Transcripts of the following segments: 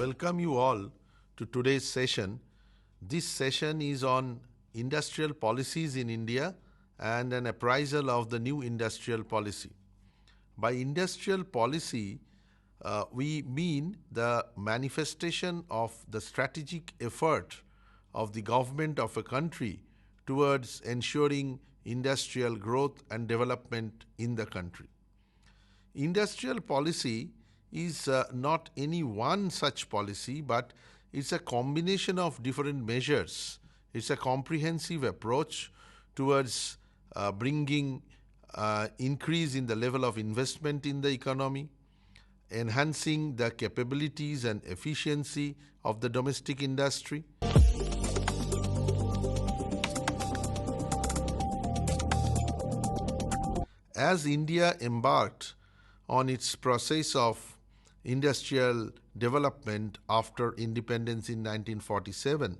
welcome you all to today's session. This session is on industrial policies in India and an appraisal of the new industrial policy. By industrial policy, we mean the manifestation of the strategic effort of the government of a country towards ensuring industrial growth and development in the country. Industrial policy is not any one such policy, but it's a combination of different measures. It's a comprehensive approach towards bringing increase in the level of investment in the economy, enhancing the capabilities and efficiency of the domestic industry. As India embarked on its process of industrial development after independence in 1947,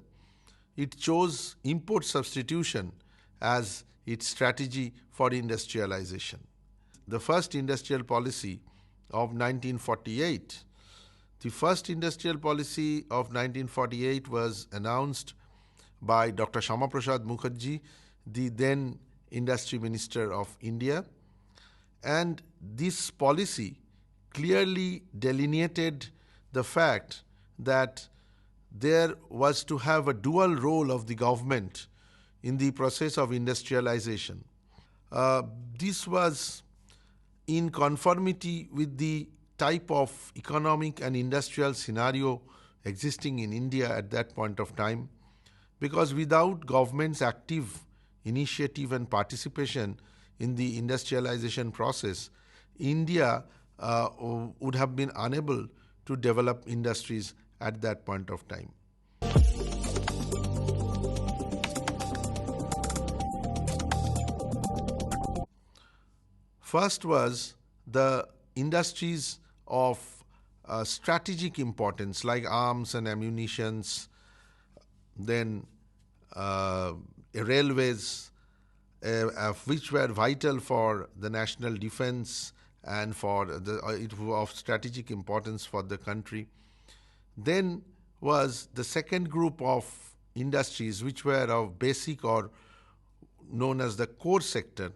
it chose import substitution as its strategy for industrialization. The first industrial policy of 1948. The first industrial policy of 1948 was announced by Dr. Shama Prasad Mukherjee, the then Industry Minister of India, and this policy clearly delineated the fact that there was to have a dual role of the government in the process of industrialization. This was in conformity with the type of economic and industrial scenario existing in India at that point of time, because without government's active initiative and participation in the industrialization process, India would have been unable to develop industries at that point of time. First was the industries of strategic importance like arms and ammunitions, then railways, which were vital for the national defense and for it of strategic importance for the country. Then was the second group of industries which were of basic or known as the core sector,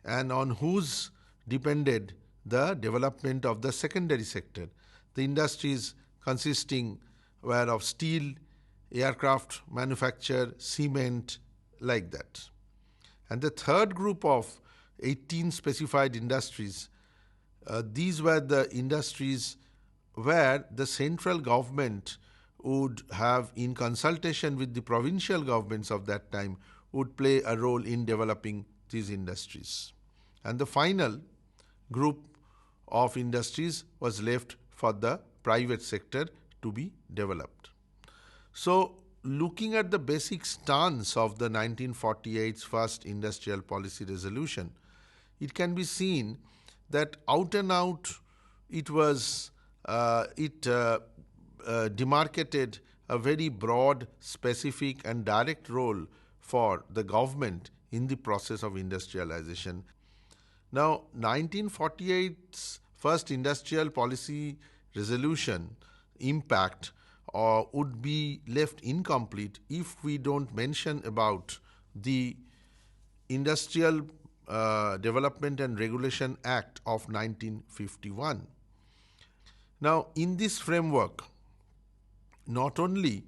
and on whose depended the development of the secondary sector. The industries consisting were of steel, aircraft manufacture, cement, like that. And the third group of 18 specified industries, these were the industries where the central government would have, in consultation with the provincial governments of that time, would play a role in developing these industries. And the final group of industries was left for the private sector to be developed. So, looking at the basic stance of the 1948's first industrial policy resolution, it can be seen that out and out it was demarcated a very broad, specific and direct role for the government in the process of industrialization. Now, 1948's first industrial policy resolution impact would be left incomplete if we don't mention about the Industrial Development and Regulation Act of 1951. Now, in this framework, not only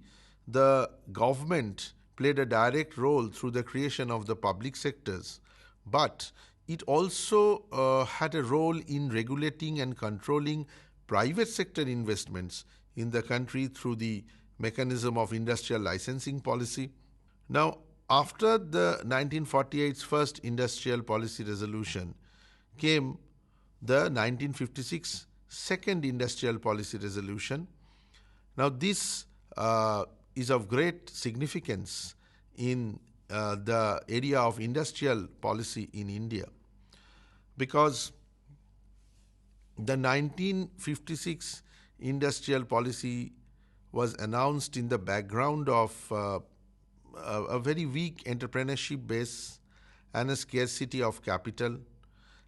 the government played a direct role through the creation of the public sectors, but it also had a role in regulating and controlling private sector investments in the country through the mechanism of industrial licensing policy. Now, after the 1948's first industrial policy resolution came the 1956 second industrial policy resolution. Now, this is of great significance in the area of industrial policy in India, because the 1956 industrial policy was announced in the background of a very weak entrepreneurship base and a scarcity of capital.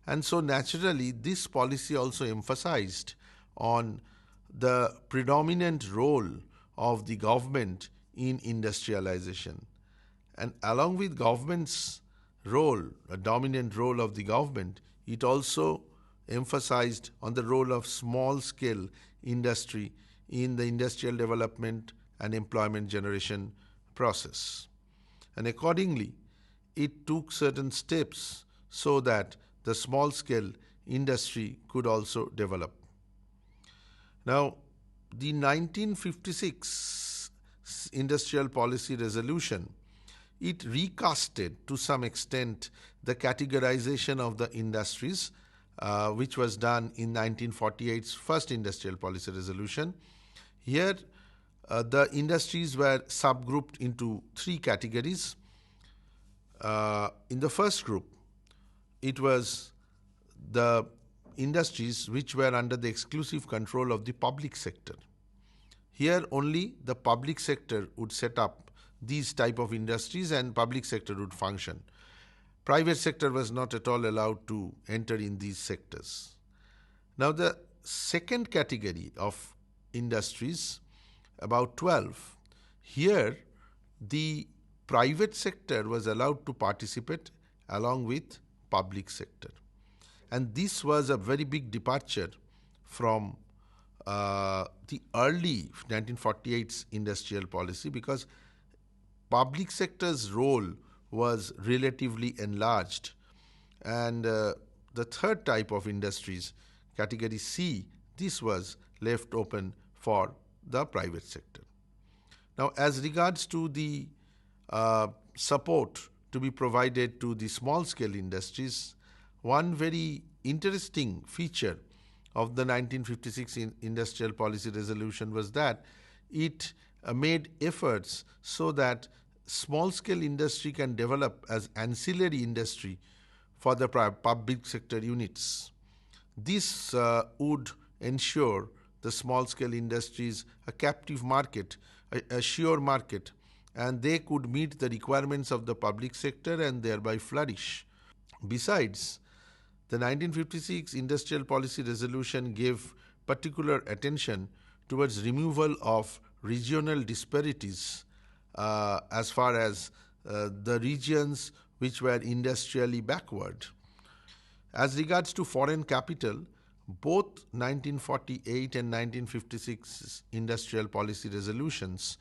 And so naturally, this policy also emphasized on the predominant role of the government in industrialization. And along with government's role, a dominant role of the government, it also emphasized on the role of small scale industry in the industrial development and employment generation process. And accordingly, it took certain steps so that the small scale industry could also develop. Now, the 1956 Industrial Policy Resolution, it recasted to some extent the categorization of the industries, which was done in 1948's first Industrial Policy Resolution. Here, the industries were subgrouped into three categories. In the first group, it was the industries which were under the exclusive control of the public sector. Here only the public sector would set up these type of industries and public sector would function. Private sector was not at all allowed to enter in these sectors. Now the second category of industries, about 12, here the private sector was allowed to participate along with public sector. And this was a very big departure from the early 1948's industrial policy, because public sector's role was relatively enlarged. And the third type of industries, category C, this was left open for the private sector. Now, as regards to the support to be provided to the small scale industries, one very interesting feature of the 1956 Industrial Policy Resolution was that it made efforts so that small scale industry can develop as ancillary industry for the public sector units. This would ensure the small scale industries a captive market, a sure market, and they could meet the requirements of the public sector and thereby flourish. Besides, the 1956 Industrial Policy Resolution gave particular attention towards removal of regional disparities as far as the regions which were industrially backward. As regards to foreign capital, both 1948 and 1956 Industrial Policy Resolutions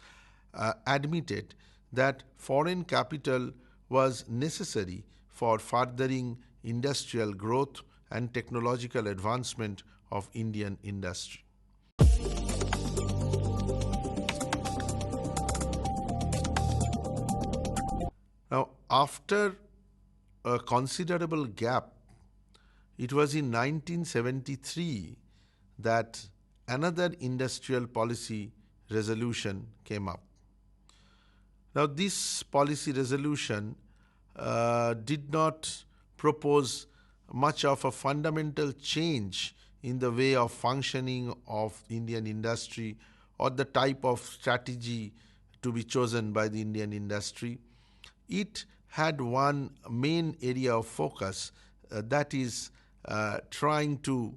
admitted that foreign capital was necessary for furthering industrial growth and technological advancement of Indian industry. Now, after a considerable gap, it was in 1973 that another industrial policy resolution came up. Now, this policy resolution did not propose much of a fundamental change in the way of functioning of Indian industry or the type of strategy to be chosen by the Indian industry. It had one main area of focus, that is trying to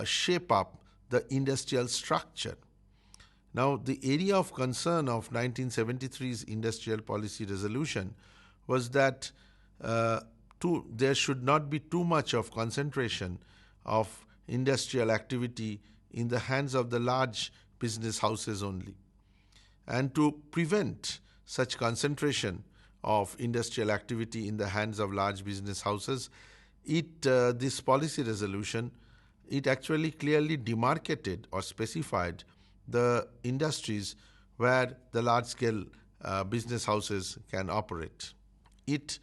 shape up the industrial structure. Now, the area of concern of 1973's Industrial Policy Resolution was that there should not be too much of concentration of industrial activity in the hands of the large business houses only. And to prevent such concentration of industrial activity in the hands of large business houses, this policy resolution, it actually clearly demarcated or specified the industries where the large-scale business houses can operate. It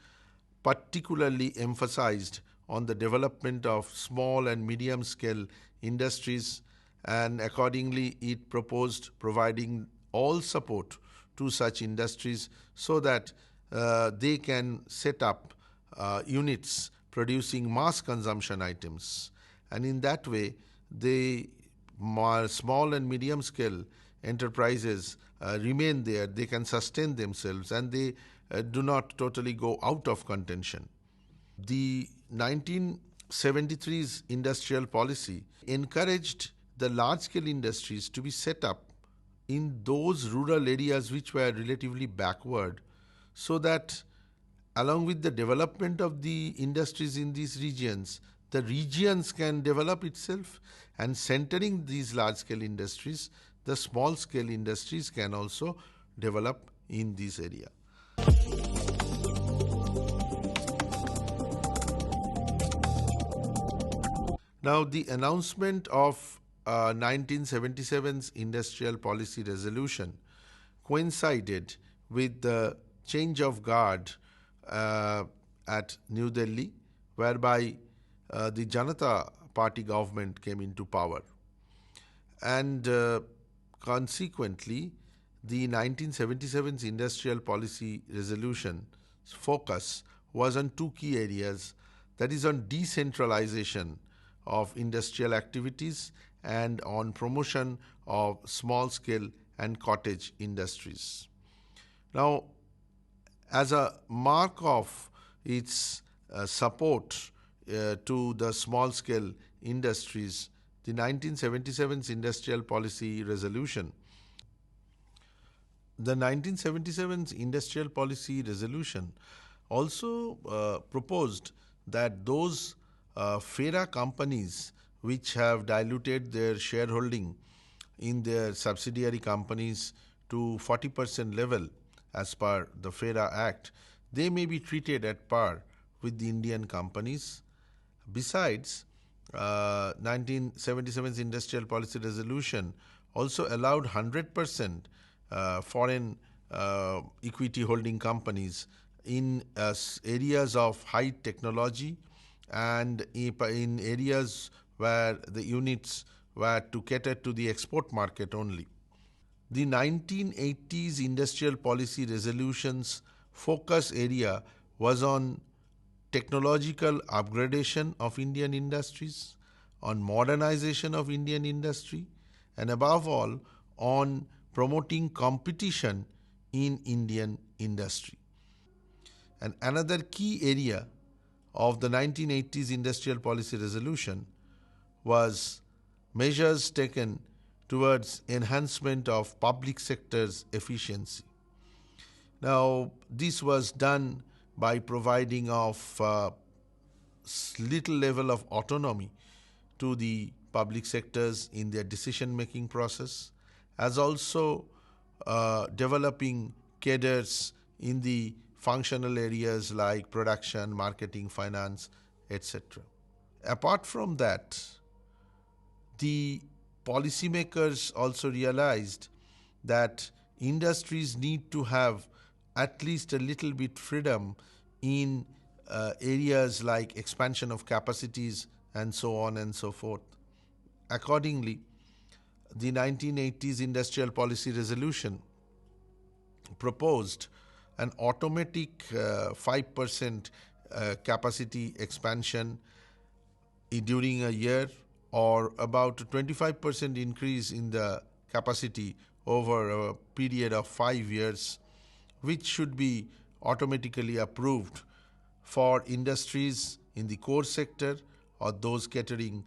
particularly emphasized on the development of small and medium-scale industries, and accordingly it proposed providing all support to such industries so that they can set up units producing mass consumption items, and in that way the small and medium scale enterprises remain there, they can sustain themselves, and they do not totally go out of contention. The 1973's industrial policy encouraged the large-scale industries to be set up in those rural areas which were relatively backward, so that along with the development of the industries in these regions, the regions can develop itself, and centering these large-scale industries, the small-scale industries can also develop in this area. Now, the announcement of 1977's Industrial Policy Resolution coincided with the change of guard at New Delhi, whereby the Janata Party government came into power. And consequently, the 1977's Industrial Policy Resolution's focus was on two key areas, that is on decentralization of industrial activities and on promotion of small-scale and cottage industries. Now, as a mark of its support to the small-scale industries, the 1977's Industrial Policy Resolution. The 1977's Industrial Policy Resolution also proposed that those FERA companies which have diluted their shareholding in their subsidiary companies to 40% level as per the FERA Act, they may be treated at par with the Indian companies. Besides, 1977's Industrial Policy Resolution also allowed 100% foreign equity holding companies in areas of high technology and in areas where the units were to cater to the export market only. The 1980's Industrial Policy Resolution's focus area was on technological upgradation of Indian industries, on modernization of Indian industry, and above all, on promoting competition in Indian industry. And another key area of the 1980's Industrial Policy Resolution was measures taken towards enhancement of public sector's efficiency. Now, this was done by providing of little level of autonomy to the public sectors in their decision-making process, as also developing cadres in the functional areas like production, marketing, finance, etc. Apart from that, the policymakers also realized that industries need to have at least a little bit freedom in areas like expansion of capacities and so on and so forth. Accordingly, the 1980's Industrial Policy Resolution proposed an automatic 5% capacity expansion during a year, or about 25% increase in the capacity over a period of 5 years, which should be automatically approved for industries in the core sector or those catering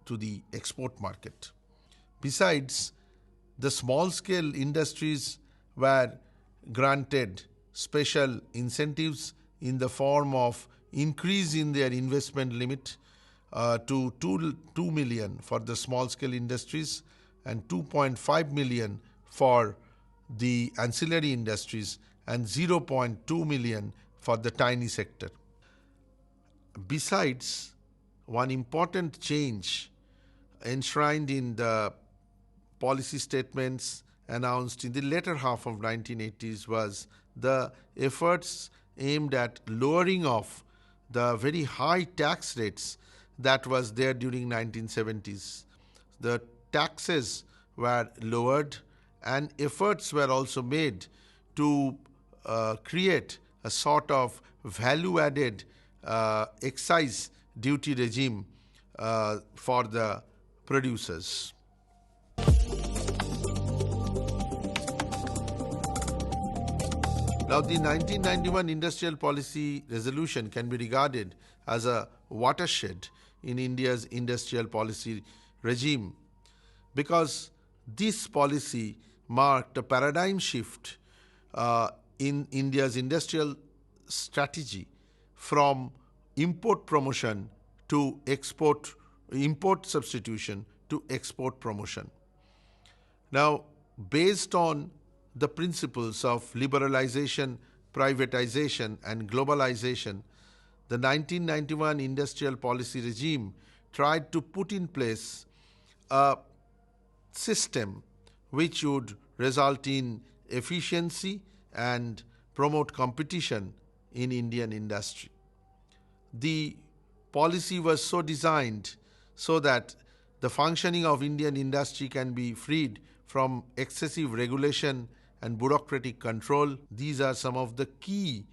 to the export market. Besides, the small-scale industries were granted special incentives in the form of increase in their investment limit to 2 million for the small-scale industries and 2.5 million for the ancillary industries and 0.2 million for the tiny sector. Besides, one important change enshrined in the policy statements announced in the latter half of 1980s was the efforts aimed at lowering of the very high tax rates that was there during 1970s. The taxes were lowered and efforts were also made to create a sort of value-added excise duty regime for the producers. Now, the 1991 Industrial Policy Resolution can be regarded as a watershed in India's industrial policy regime. because this policy marked a paradigm shift in India's industrial strategy from import promotion to import substitution to export promotion. Now, based on the principles of liberalization, privatization, and globalization, the 1991 industrial policy regime tried to put in place a system which would result in efficiency and promote competition in Indian industry. The policy was so designed so that the functioning of Indian industry can be freed from excessive regulation and bureaucratic control. These are some of the key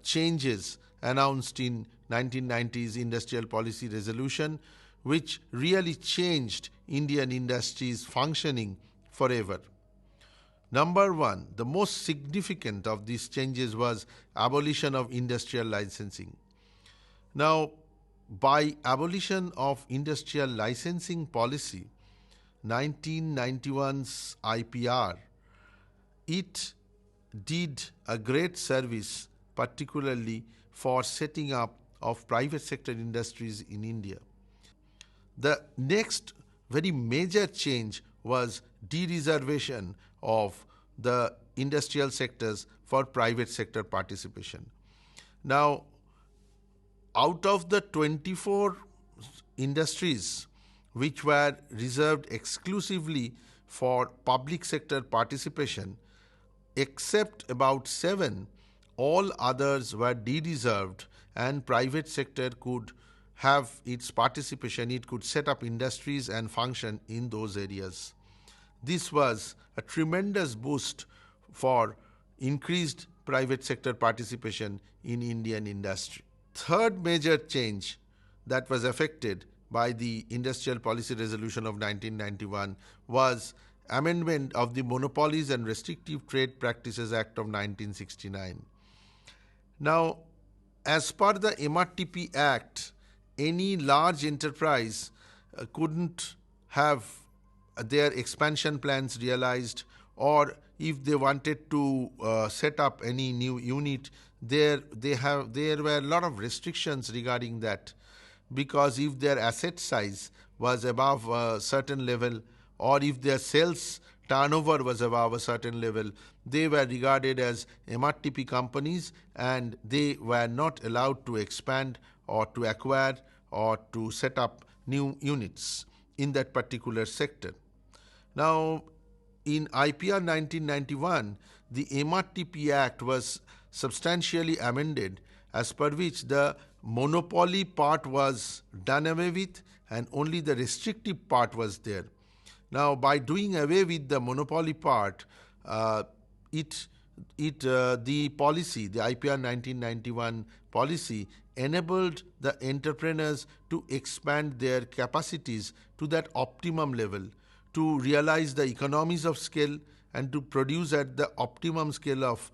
changes announced in 1990s industrial policy resolution, which really changed Indian industry's functioning forever. Number one, the most significant of these changes was abolition of industrial licensing. Now, by abolition of industrial licensing policy, 1991's IPR, it did a great service, particularly for setting up of private sector industries in India. The next very major change was de-reservation of the industrial sectors for private sector participation. Now, out of the 24 industries which were reserved exclusively for public sector participation, except about 7, all others were de-reserved and private sector could have its participation, it could set up industries and function in those areas. This was a tremendous boost for increased private sector participation in Indian industry. Third major change that was affected by the Industrial Policy Resolution of 1991 was amendment of the Monopolies and Restrictive Trade Practices Act of 1969. Now, as per the MRTP Act, any large enterprise couldn't have their expansion plans realized, or if they wanted to set up any new unit, there were a lot of restrictions regarding that, because if their asset size was above a certain level, or if their sales turnover was above a certain level, they were regarded as MRTP companies and they were not allowed to expand or to acquire or to set up new units in that particular sector. Now, in IPR 1991, the MRTP Act was substantially amended, as per which the monopoly part was done away with and only the restrictive part was there. Now, by doing away with the monopoly part, the policy, the IPR 1991 policy, enabled the entrepreneurs to expand their capacities to that optimum level, to realize the economies of scale and to produce at the optimum scale of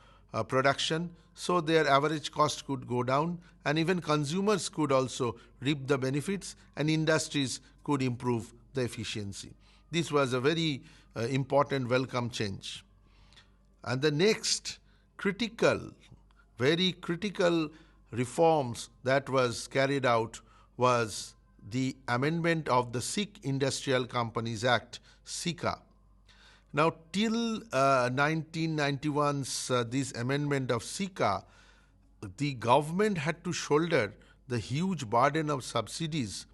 production, so their average cost could go down and even consumers could also reap the benefits and industries could improve the efficiency. This was a very important welcome change. And the next very critical reforms that was carried out was the amendment of the Sikh Industrial Companies Act, SICA. Now, till 1991's this amendment of SICA, the government had to shoulder the huge burden of subsidies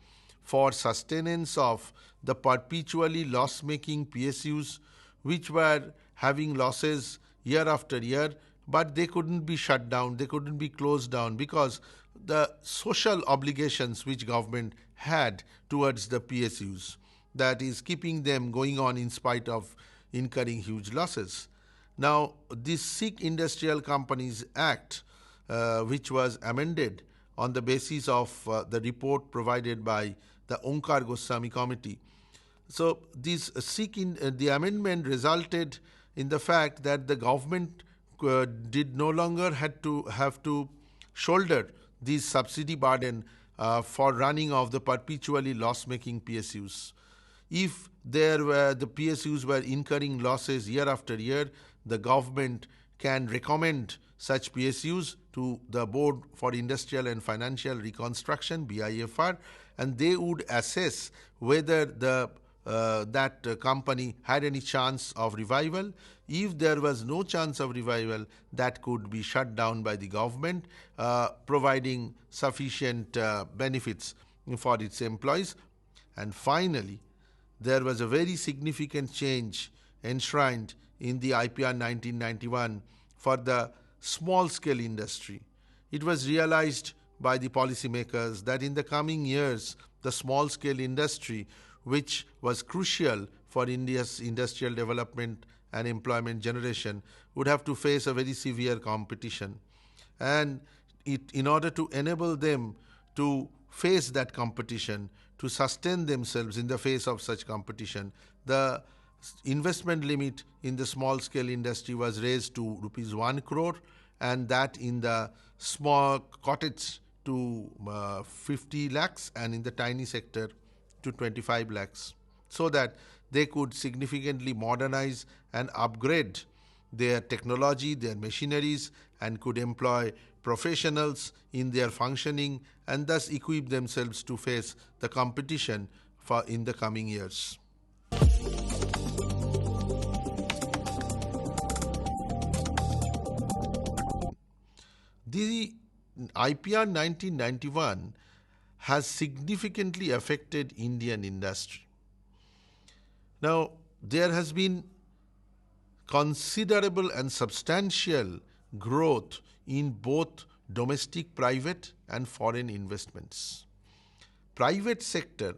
for sustenance of the perpetually loss-making PSUs, which were having losses year after year, but they couldn't be shut down, they couldn't be closed down, because the social obligations which government had towards the PSUs, that is keeping them going on in spite of incurring huge losses. Now, this Sikh Industrial Companies Act, which was amended on the basis of the report provided by the Onkar Goswami Committee. So, the amendment resulted in the fact that the government did no longer have to shoulder this subsidy burden for running of the perpetually loss-making PSUs. If there were the PSUs were incurring losses year after year, the government can recommend such PSUs to the Board for Industrial and Financial Reconstruction (BIFR), and they would assess whether that company had any chance of revival. If there was no chance of revival, that could be shut down by the government, providing sufficient benefits for its employees. And finally, there was a very significant change enshrined in the IPR 1991 for the small scale industry. It was realized by the policymakers that in the coming years, the small scale industry, which was crucial for India's industrial development and employment generation, would have to face a very severe competition. And in order to enable them to face that competition, to sustain themselves in the face of such competition, the investment limit in the small scale industry was raised to rupees 1 crore, and that in the small cottage to 50 lakhs, and in the tiny sector to 25 lakhs, so that they could significantly modernize and upgrade their technology, their machineries, and could employ professionals in their functioning, and thus equip themselves to face the competition in the coming years. The IPR 1991 has significantly affected Indian industry. Now, there has been considerable and substantial growth in both domestic private and foreign investments. Private sector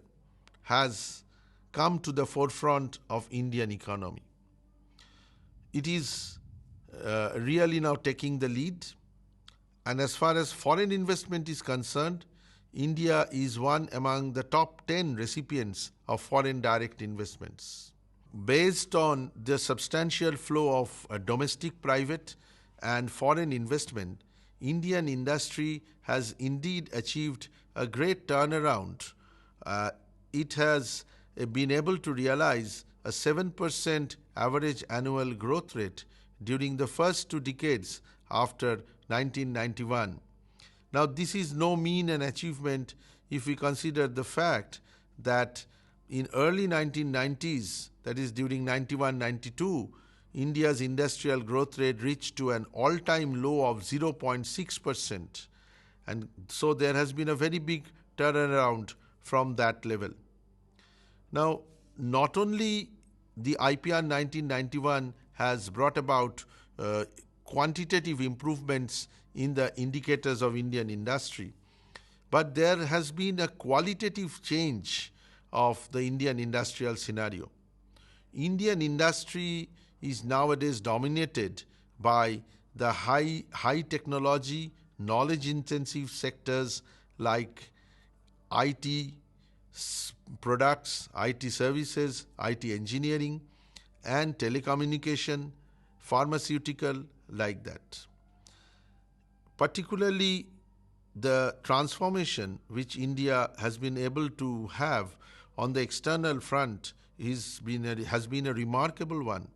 has come to the forefront of Indian economy. It is really now taking the lead, and as far as foreign investment is concerned, India is one among the top 10 recipients of foreign direct investments. Based on the substantial flow of domestic private and foreign investment, Indian industry has indeed achieved a great turnaround. It has been able to realize a 7% average annual growth rate during the first 2 decades after 1991. Now, this is no mean an achievement if we consider the fact that in early 1990s, that is during 91-92, India's industrial growth rate reached to an all-time low of 0.6%. And so there has been a very big turnaround from that level. Now, not only the IPR 1991 has brought about quantitative improvements in the indicators of Indian industry, but there has been a qualitative change of the Indian industrial scenario. Indian industry is nowadays dominated by the high technology, knowledge intensive sectors like IT products, IT services, IT engineering, and telecommunication, pharmaceutical, like that. Particularly the transformation which India has been able to have on the external front has been a remarkable one.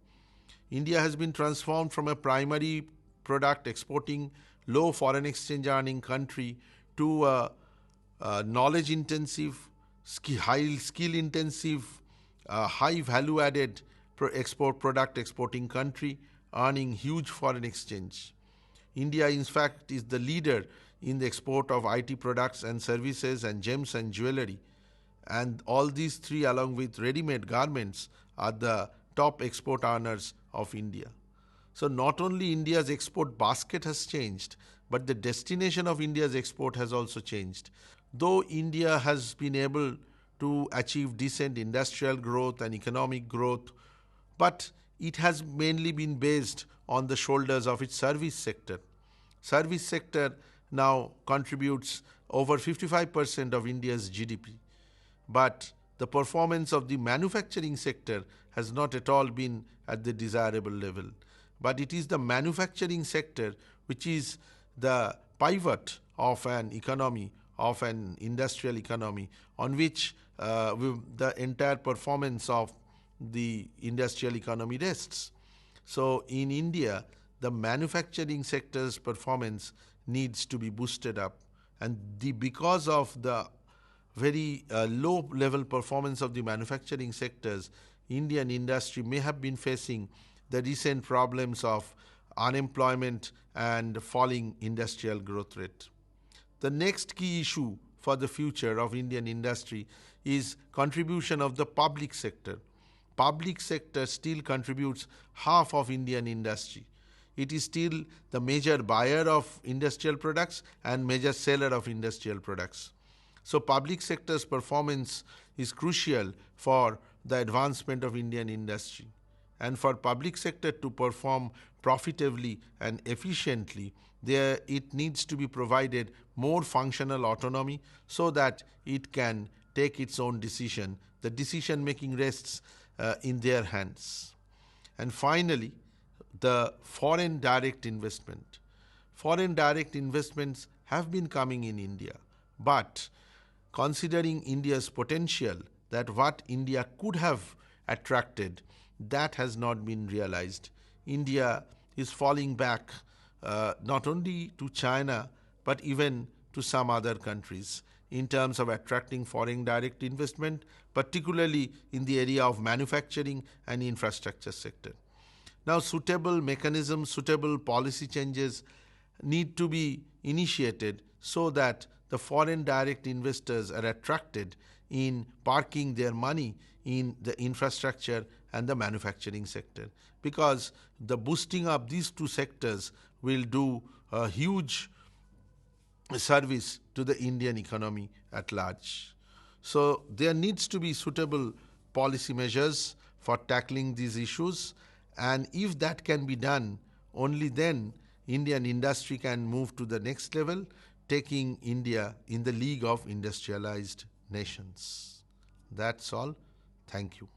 India has been transformed from a primary product exporting, low foreign exchange earning country to a knowledge intensive, high skill intensive, high value added product exporting country earning huge foreign exchange. India, in fact, is the leader in the export of IT products and services and gems and jewelry. And all these three, along with ready-made garments, are the top export earners of India. So not only India's export basket has changed, but the destination of India's export has also changed. Though India has been able to achieve decent industrial growth and economic growth, but it has mainly been based on the shoulders of its service sector. Service sector now contributes over 55% of India's GDP. But the performance of the manufacturing sector has not at all been at the desirable level. But it is the manufacturing sector which is the pivot of an economy, of an industrial economy, on which the entire performance of the industrial economy rests. So in India, the manufacturing sector's performance needs to be boosted up, and because of the very low level performance of the manufacturing sectors, Indian industry may have been facing the recent problems of unemployment and falling industrial growth rate. The next key issue for the future of Indian industry is contribution of the public sector. Public sector still contributes half of Indian industry. It is still the major buyer of industrial products and major seller of industrial products. So public sector's performance is crucial for the advancement of Indian industry. And for public sector to perform profitably and efficiently, it needs to be provided more functional autonomy so that it can take its own decision. The decision making rests in their hands. And finally, the foreign direct investment. Foreign direct investments have been coming in India, but considering India's potential, that what India could have attracted, that has not been realized. India is falling back not only to China but even to some other countries in terms of attracting foreign direct investment, particularly in the area of manufacturing and infrastructure sector. Now, suitable mechanisms, suitable policy changes need to be initiated so that the foreign direct investors are attracted in parking their money in the infrastructure and the manufacturing sector, because the boosting up these two sectors will do a huge service to the Indian economy at large. So there needs to be suitable policy measures for tackling these issues, and if that can be done, only then Indian industry can move to the next level, taking India in the league of industrialized nations. That's all. Thank you.